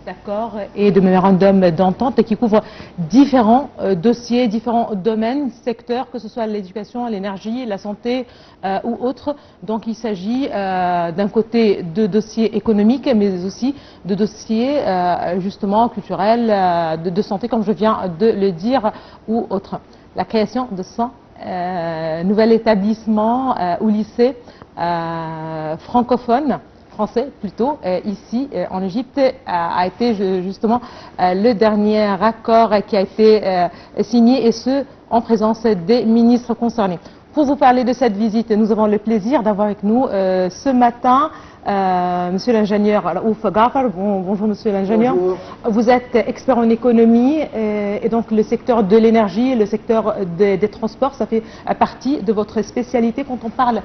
d'accords et de mémorandums d'entente qui couvrent différents dossiers, différents domaines, secteurs, que ce soit l'éducation, l'énergie, la santé ou autres. Donc il s'agit d'un côté de dossiers économiques, mais aussi de dossiers justement culturels, de santé, comme je viens de le dire, ou autres. La création de 100 nouvel établissement ou lycée francophone, français plutôt, ici en Égypte, a été justement le dernier accord qui a été signé, et ce en présence des ministres concernés. Pour vous parler de cette visite, nous avons le plaisir d'avoir avec nous ce matin monsieur l'ingénieur Raouf Ghafar. Bonjour monsieur l'ingénieur. Vous êtes expert en économie et donc le secteur de l'énergie, le secteur des transports, ça fait partie de votre spécialité. Quand on parle,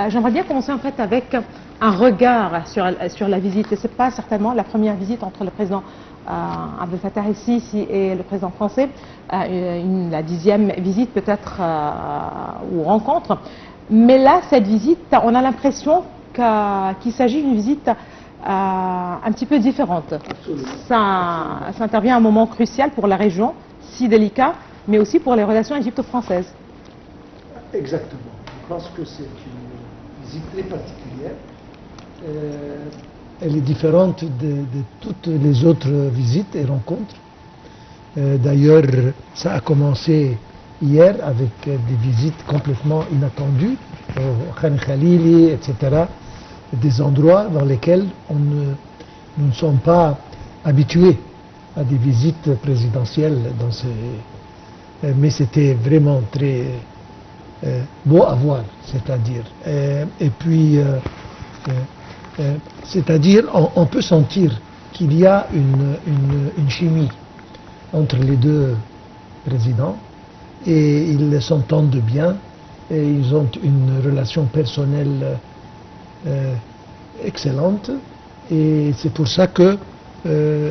j'aimerais bien commencer en fait avec un regard sur la visite. Ce n'est pas certainement la première visite entre le président Abdel Fattah el-Sisi et le président français, la 10e visite peut-être ou rencontre. Mais là, cette visite, on a l'impression qu'il s'agit d'une visite un petit peu différente. Ça intervient à un moment crucial pour la région, si délicat, mais aussi pour les relations égypto-françaises. Exactement. Je pense que c'est une visite très particulière. Elle est différente de toutes les autres visites et rencontres. D'ailleurs, ça a commencé hier avec des visites complètement inattendues, au Khan Khalili, etc. Des endroits dans lesquels nous ne sommes pas habitués à des visites présidentielles. Mais c'était vraiment très beau à voir, c'est-à-dire. Et puis, c'est-à-dire, on peut sentir qu'il y a une chimie entre les deux présidents, et ils s'entendent bien, et ils ont une relation personnelle excellente, et c'est pour ça que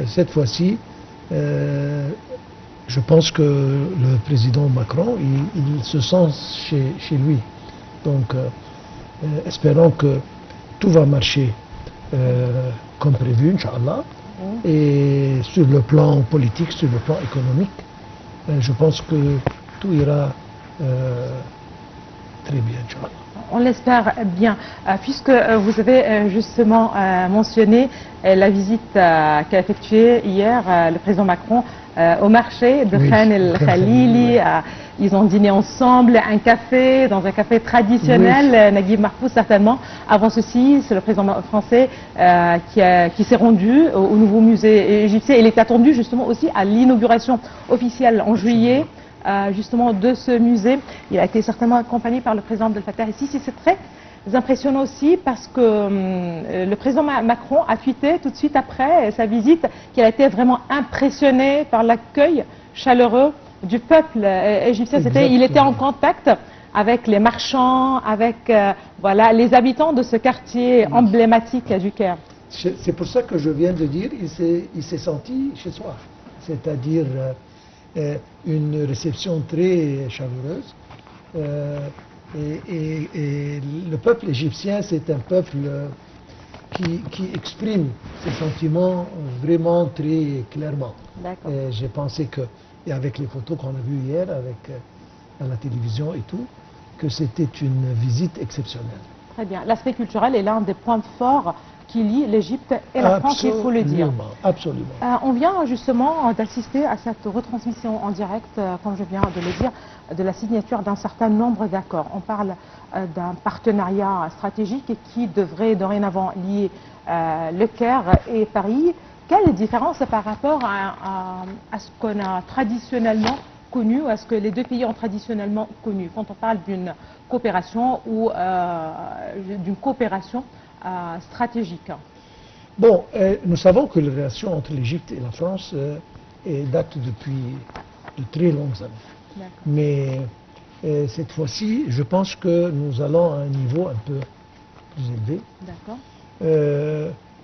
cette fois-ci, je pense que le président Macron, il se sent chez lui. Donc, espérons que tout va marcher comme prévu, Inch'Allah. Et sur le plan politique, sur le plan économique, je pense que tout ira très bien, Inch'Allah. On l'espère bien, puisque vous avez justement mentionné la visite qu'a effectuée hier le président Macron au marché de Khan el-Khalili. Ils ont dîné ensemble, dans un café traditionnel, Naguib Mahfouz certainement. Avant ceci, c'est le président français qui s'est rendu au nouveau musée égyptien. Il est attendu justement aussi à l'inauguration officielle en juillet. Justement de ce musée. Il a été certainement accompagné par le président Abdel Fattah el-Sisi. C'est très impressionnant aussi parce que le président Macron a tweeté tout de suite après sa visite qu'il a été vraiment impressionné par l'accueil chaleureux du peuple égyptien. Il était en contact avec les marchands, avec voilà, les habitants de ce quartier emblématique du Caire. C'est pour ça que je viens de dire il s'est senti chez soi. C'est-à-dire une réception très chaleureuse. Et le peuple égyptien, c'est un peuple qui exprime ses sentiments vraiment très clairement. J'ai pensé que, et avec les photos qu'on a vues hier à la télévision et tout, que c'était une visite exceptionnelle. Très bien. L'aspect culturel est l'un des points forts qui lie l'Égypte et la France, il faut le dire. Absolument. On vient justement d'assister à cette retransmission en direct, comme je viens de le dire, de la signature d'un certain nombre d'accords. On parle d'un partenariat stratégique qui devrait dorénavant lier le Caire et Paris. Quelle différence par rapport à ce qu'on a traditionnellement connu, ou à ce que les deux pays ont traditionnellement connu, quand on parle d'une coopération ou d'une coopération stratégique? Bon, nous savons que les relations entre l'Égypte et la France datent depuis de très longues années. Mais cette fois-ci, je pense que nous allons à un niveau un peu plus élevé.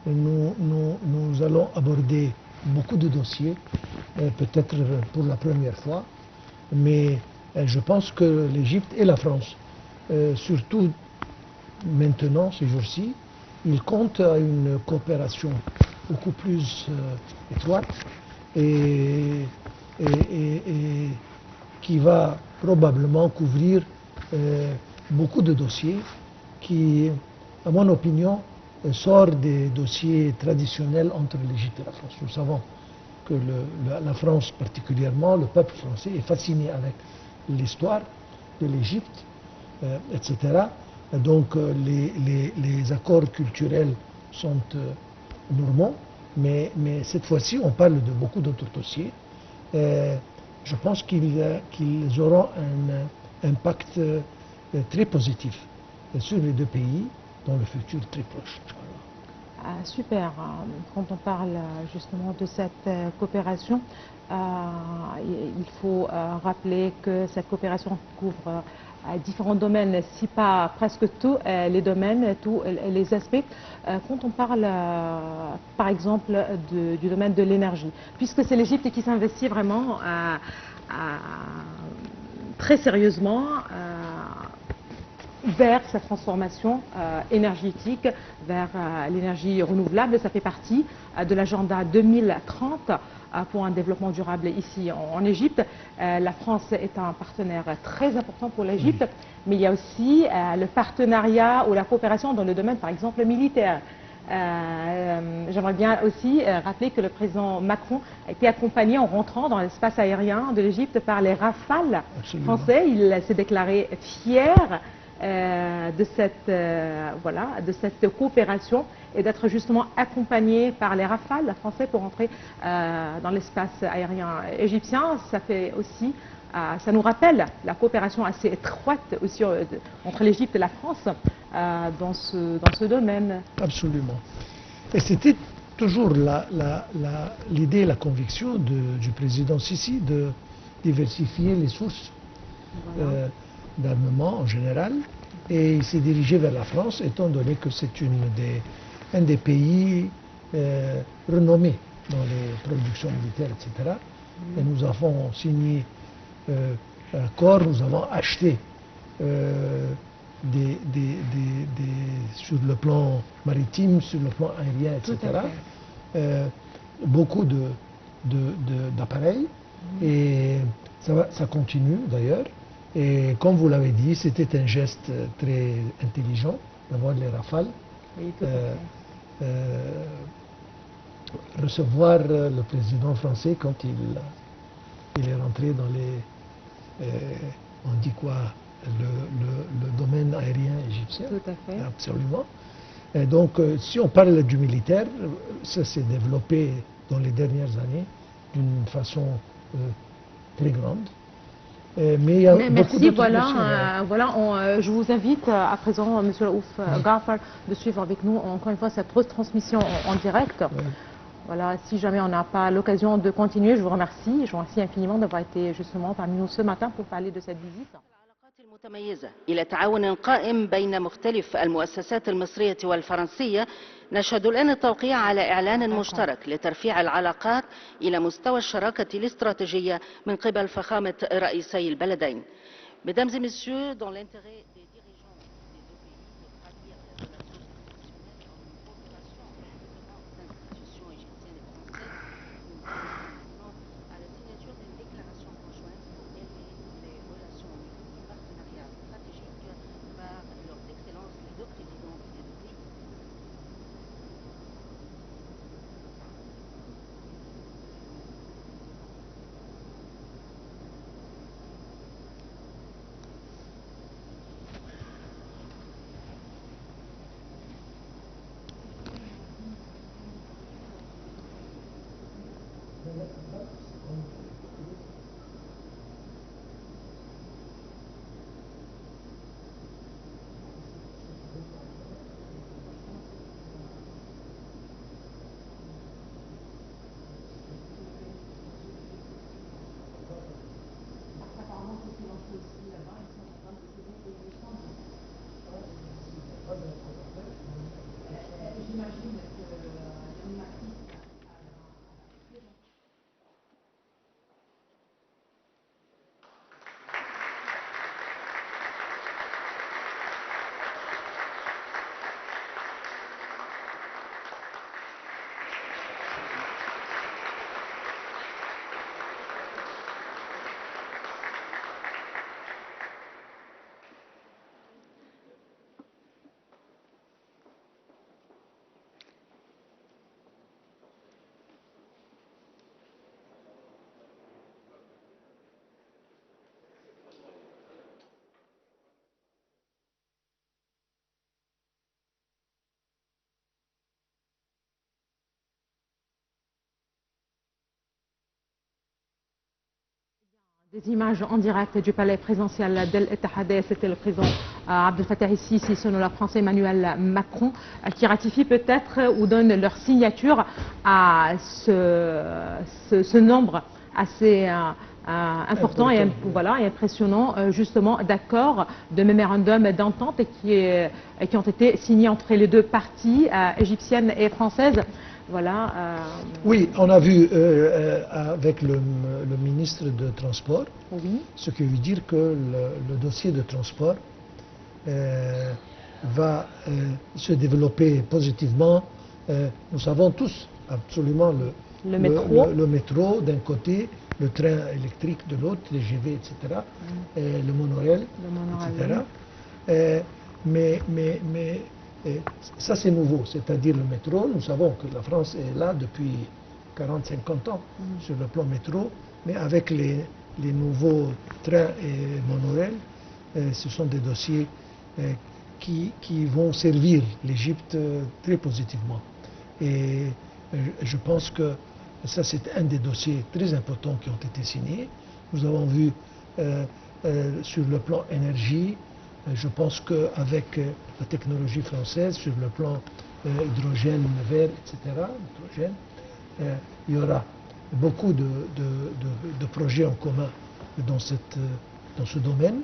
Nous allons aborder beaucoup de dossiers, peut-être pour la première fois, mais je pense que l'Égypte et la France, surtout maintenant, ces jours-ci, ils comptent à une coopération beaucoup plus étroite et, et qui va probablement couvrir beaucoup de dossiers qui, à mon opinion, sort des dossiers traditionnels entre l'Égypte et la France. Nous savons que la France particulièrement, le peuple français est fasciné avec l'histoire de l'Égypte, etc. Donc les accords culturels sont normaux, mais cette fois-ci on parle de beaucoup d'autres dossiers. Je pense qu'ils auront un impact très positif sur les deux pays dans le futur très proche. Super. Quand on parle justement de cette coopération, il faut rappeler que cette coopération couvre différents domaines, si pas presque tous les domaines, tous les aspects. Quand on parle par exemple du domaine de l'énergie, puisque c'est l'Égypte qui s'investit vraiment très sérieusement vers cette transformation énergétique, vers l'énergie renouvelable. Ça fait partie de l'agenda 2030 pour un développement durable ici en Égypte. La France est un partenaire très important pour l'Égypte, mais il y a aussi le partenariat ou la coopération dans le domaine, par exemple, militaire. J'aimerais bien aussi rappeler que le président Macron a été accompagné en rentrant dans l'espace aérien de l'Égypte par les Rafales français. Il s'est déclaré fier de cette coopération et d'être justement accompagné par les Rafales français pour entrer dans l'espace aérien égyptien. Ça fait aussi, ça nous rappelle la coopération assez étroite aussi entre l'Égypte et la France dans ce domaine. Absolument. Et c'était toujours l'idée, la conviction du président Sisi de diversifier les sources d'armement en général, et il s'est dirigé vers la France étant donné que c'est un des pays renommés dans les productions militaires, etc. Et nous avons signé un accord, nous avons acheté sur le plan maritime, sur le plan aérien, etc. Beaucoup d'appareils, et ça continue d'ailleurs. Et comme vous l'avez dit, c'était un geste très intelligent d'avoir les Rafales. Oui, recevoir le président français quand il est rentré dans on dit quoi, le domaine aérien égyptien. Tout à fait. Absolument. Et donc, si on parle du militaire, ça s'est développé dans les dernières années d'une façon très grande. Mais il y a beaucoup merci, d'autres questions. Je vous invite à présent, M. Raouf Ghaffar, de suivre avec nous encore une fois cette retransmission en direct. Oui. Voilà, si jamais on n'a pas l'occasion de continuer, je vous remercie. Je vous remercie infiniment d'avoir été justement parmi nous ce matin pour parler de cette visite. المتميزة إلى تعاون قائم بين مختلف المؤسسات المصرية والفرنسية، نشهد الآن التوقيع على إعلان مشترك لترفيع العلاقات إلى مستوى الشراكة الاستراتيجية من قبل فخامة رئيسي البلدين. Mesdames et messieurs, dans l'intérêt des dirigeants des deux pays de traduire les relations institutionnelles en une coopération entre les différentes institutions égyptiennes et françaises, nous procédons maintenant à la signature d'une déclaration conjointe pour élever les relations et partenariats stratégiques par leurs excellences les deux présidents des deux pays. Des images en direct du palais présidentiel d'El Ettihad, c'était le président Abdel Fattah el-Sisi, selon le français Emmanuel Macron, qui ratifie peut-être ou donne leur signature à ce nombre assez important et, voilà, et impressionnant justement d'accords, de mémorandums d'entente qui ont été signés entre les deux parties, égyptiennes et françaises. Voilà. Oui, on a vu avec le ministre de Transport, oui. Ce qui veut dire que le dossier de transport va se développer positivement. Nous savons tous absolument le métro d'un côté, le train électrique de l'autre, les GV, etc., le monorail, etc. Mais ça c'est nouveau, c'est-à-dire le métro. Nous savons que la France est là depuis 40-50 ans sur le plan métro, mais avec les nouveaux trains et monorails, ce sont des dossiers qui vont servir l'Égypte très positivement. Et je pense que ça c'est un des dossiers très importants qui ont été signés. Nous avons vu sur le plan énergie, je pense qu'avec la technologie française, sur le plan hydrogène vert, etc., il y aura beaucoup de projets en commun dans ce domaine.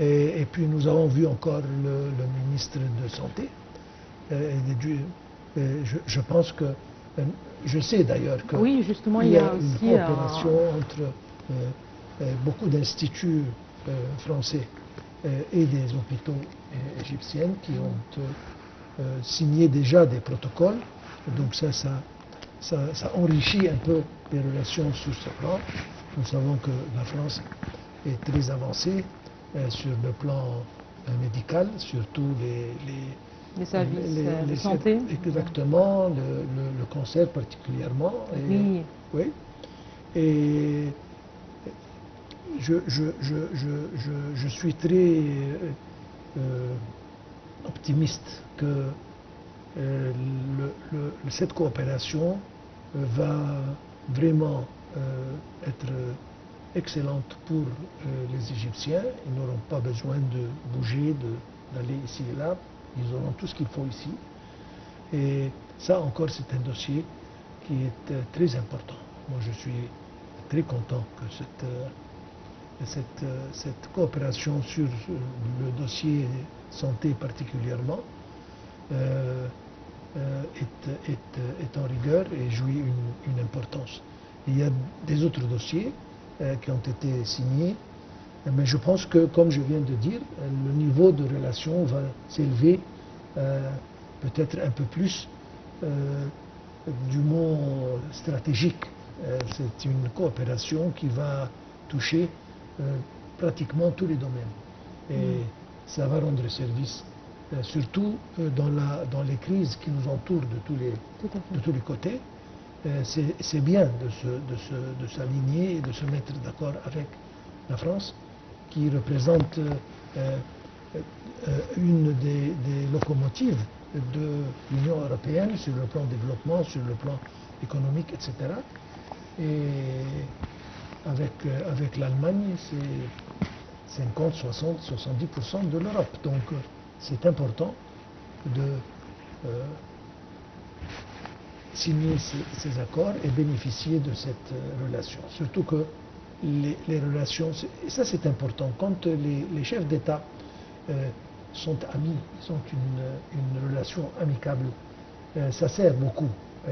Et puis nous avons vu encore le ministre de Santé. Je pense que, je sais d'ailleurs que oui, justement, il y a aussi une coopération entre beaucoup d'instituts français et des hôpitaux égyptiens qui ont signé déjà des protocoles. Donc ça enrichit un peu les relations sur ce plan. Nous savons que la France est très avancée sur le plan médical, surtout les services de santé. Exactement, le cancer particulièrement. Oui. Oui. Et je suis très optimiste que cette coopération va vraiment être excellente pour les Égyptiens. Ils n'auront pas besoin de bouger, d'aller ici et là. Ils auront tout ce qu'il faut ici. Et ça encore, c'est un dossier qui est très important. Moi, je suis très content que cette coopération sur le dossier santé particulièrement est en rigueur et jouit une importance. Il y a des autres dossiers qui ont été signés, mais je pense que, comme je viens de dire, le niveau de relation va s'élever peut-être un peu plus du mot stratégique. C'est une coopération qui va toucher pratiquement tous les domaines. Et ça va rendre service, surtout dans les crises qui nous entourent de tous les côtés. C'est bien de s'aligner et de se mettre d'accord avec la France, qui représente une des locomotives de l'Union européenne sur le plan développement, sur le plan économique, etc. Et avec l'Allemagne, c'est 50, 60, 70% de l'Europe. Donc c'est important de signer ces accords et bénéficier de cette relation. Surtout que les relations, et ça c'est important, quand les chefs d'État sont amis, ils ont une relation amicable, ça sert beaucoup.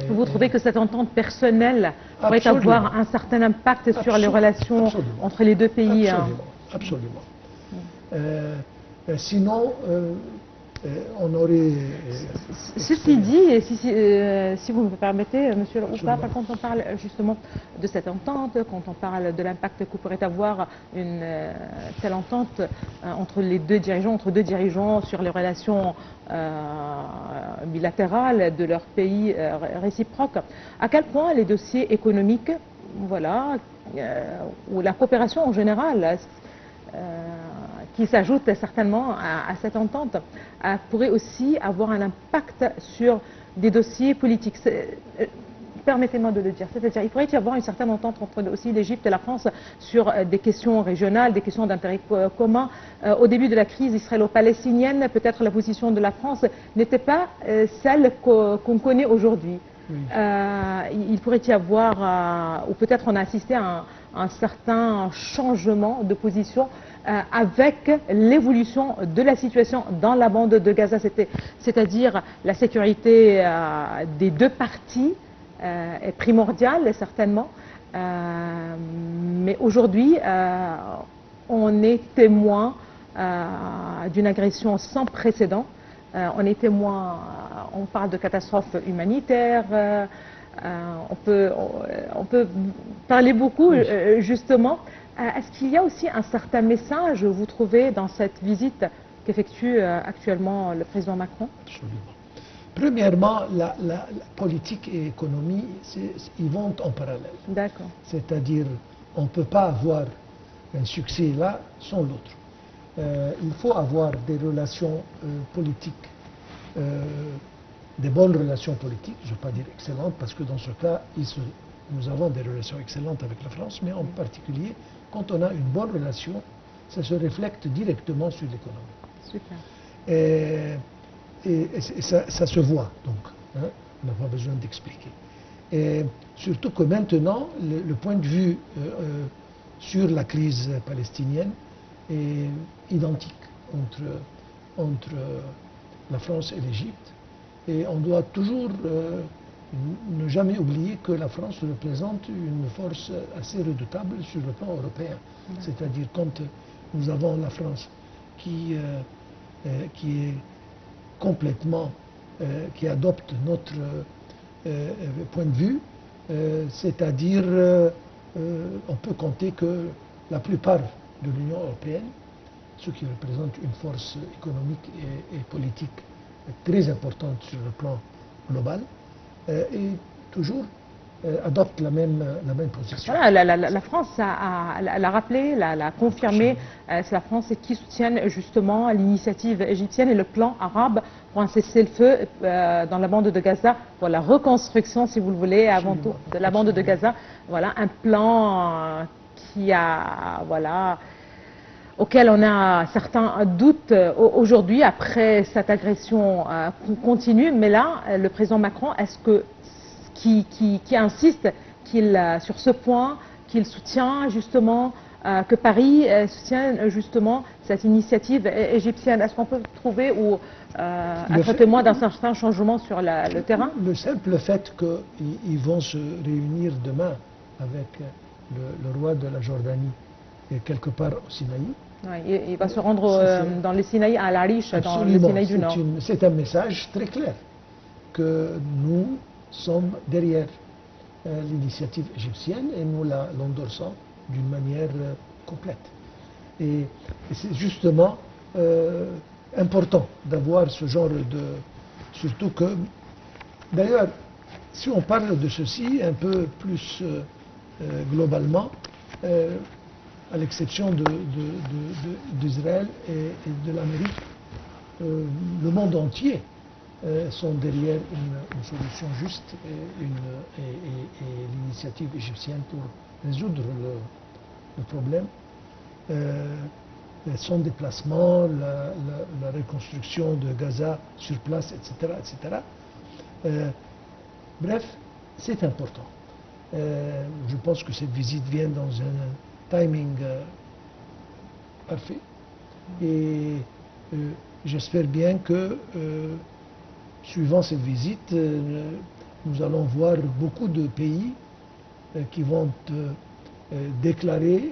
Vous trouvez que cette entente personnelle pourrait avoir un certain impact sur les relations entre les deux pays? Absolument. Sinon, on aurait... Ceci dit, et si vous me permettez, Monsieur le Oupa, quand on parle justement de cette entente, quand on parle de l'impact que pourrait avoir une telle entente entre deux dirigeants sur les relations bilatérales de leurs pays réciproques, à quel point les dossiers économiques, voilà, ou la coopération en général, qui s'ajoute certainement à cette entente, pourrait aussi avoir un impact sur des dossiers politiques. permettez-moi de le dire. C'est-à-dire qu'il pourrait y avoir une certaine entente entre aussi l'Égypte et la France sur des questions régionales, des questions d'intérêt commun. Au début de la crise israélo-palestinienne, peut-être la position de la France n'était pas celle qu'on connaît aujourd'hui. Oui. Il pourrait y avoir, ou peut-être on a assisté à un certain changement de position avec l'évolution de la situation dans la bande de Gaza, c'est-à-dire la sécurité des deux parties est primordiale certainement, mais aujourd'hui on est témoin d'une agression sans précédent. On est témoin, on parle de catastrophe humanitaire, on peut parler beaucoup justement. Est-ce qu'il y a aussi un certain message, vous trouvez, dans cette visite qu'effectue actuellement le président Macron? Absolument. Premièrement, la politique et l'économie, ils vont en parallèle. D'accord. C'est-à-dire, on ne peut pas avoir un succès là sans l'autre. Il faut avoir des relations politiques, des bonnes relations politiques, je ne veux pas dire excellentes, parce que dans ce cas, nous avons des relations excellentes avec la France, mais en particulier, quand on a une bonne relation, ça se reflète directement sur l'économie. Super. Et ça se voit, donc, hein, on n'a pas besoin d'expliquer. Et surtout que maintenant, le point de vue sur la crise palestinienne est identique entre la France et l'Égypte. Et on doit toujours ne jamais oublier que la France représente une force assez redoutable sur le plan européen. C'est-à-dire quand nous avons la France qui est complètement, qui adopte notre point de vue, c'est-à-dire on peut compter que la plupart de l'Union européenne, ce qui représente une force économique et politique très importante sur le plan global, et toujours adopte la même position. Voilà, la France l'a rappelé, l'a confirmé, c'est la France qui soutient justement l'initiative égyptienne et le plan arabe pour un cessez-le-feu dans la bande de Gaza, pour la reconstruction, si vous le voulez, avant tout, de la bande de Gaza. Voilà, un plan qui a, voilà, auquel on a certains doutes aujourd'hui après cette agression continue. Mais là, le président Macron, est-ce que qui insiste sur ce point, qu'il soutient justement, que Paris soutient justement cette initiative égyptienne? Est-ce qu'on peut trouver ou être témoin d'un certain changement sur le terrain? Le simple fait qu'ils vont se réunir demain avec le roi de la Jordanie quelque part au Sinaï. Oui, il va se rendre dans le Sinaï, à l'Arish, dans le Sinaï du Nord. C'est un message très clair que nous sommes derrière l'initiative égyptienne et nous l'endossons d'une manière complète. Et c'est justement important d'avoir ce genre de... Surtout que, d'ailleurs, si on parle de ceci un peu plus globalement, à l'exception d'Israël et de l'Amérique, le monde entier sont derrière une solution juste et l'initiative égyptienne pour résoudre le problème. Son déplacement, la reconstruction de Gaza sur place, etc. etc. Bref, c'est important. Je pense que cette visite vient dans un timing parfait et j'espère bien que suivant cette visite, nous allons voir beaucoup de pays qui vont déclarer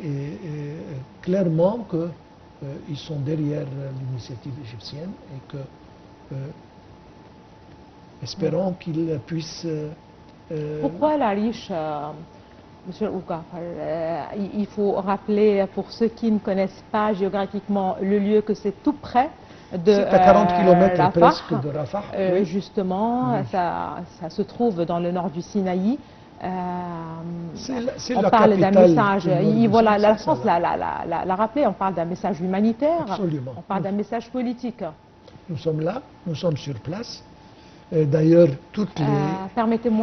clairement qu'ils sont derrière l'initiative égyptienne et que, espérons qu'ils puissent... Pourquoi l'Arish, Monsieur Ouga? Il faut rappeler, pour ceux qui ne connaissent pas géographiquement le lieu, que c'est tout près de c'est à 40 km Rafah, presque de Rafah. Oui. Justement, oui. Ça se trouve dans le nord du Sinaï. On parle d'un message, voilà, la France l'a rappelé, on parle d'un message humanitaire, absolument. On parle d'un message politique. Nous sommes là, nous sommes sur place. D'ailleurs, toutes les... Permettez-moi